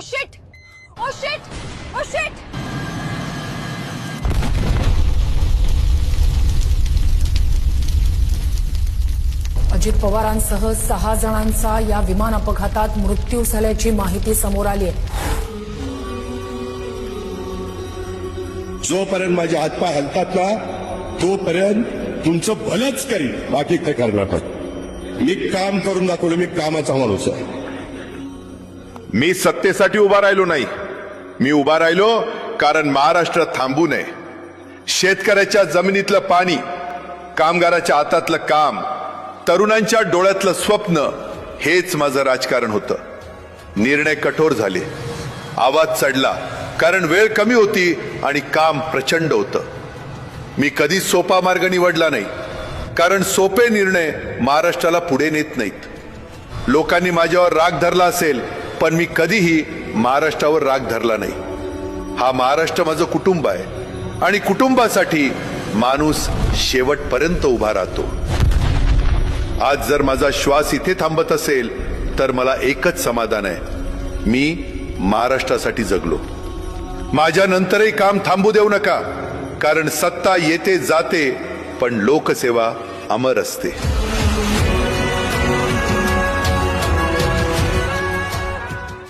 Shit, oh shit, oh shit. Ajit पवारांसह 6 जणांचा या विमान अपघातात मृत्यू झाल्याची माहिती समोर आली आहे. जोपर्यंत माझे हातपाय हलतात ना तोपर्यंत तुमचं भलंच करीन, बाकी काय करणार नाही. मी काम करून दाखवलं, मी कामाचा माणूस आहे. मी सत्तेसाठी उभा राहिलो नाही, मी उभा राहिलो कारण महाराष्ट्र थांबू नये. शेतकऱ्याच्या जमिनीतलं पाणी, कामगाराच्या हातातलं काम, तरुणांच्या डोळ्यातलं स्वप्न, हेच माझं राजकारण होतं. निर्णय कठोर झाले, आवाज चढला, कारण वेळ कमी होती आणि काम प्रचंड होतं. मी कधीच सोपा मार्ग निवडला नाही, कारण सोपे निर्णय महाराष्ट्राला पुढे नेत नाहीत. लोकांनी माझ्यावर राग धरला असेल, पण मी कधीही महाराष्ट्रावर राग धरला नाही. हा महाराष्ट्र माझं कुटुंब आहे आणि कुटुंबासाठी माणूस शेवटपर्यंत उभा राहतो. आज जर माझा श्वास इथे थांबत असेल तर मला एकच समाधान आहे, मी महाराष्ट्रासाठी जगलो. माझ्या नंतरही काम थांबू देऊ नका, कारण सत्ता येते जाते पण लोकसेवा अमर असते.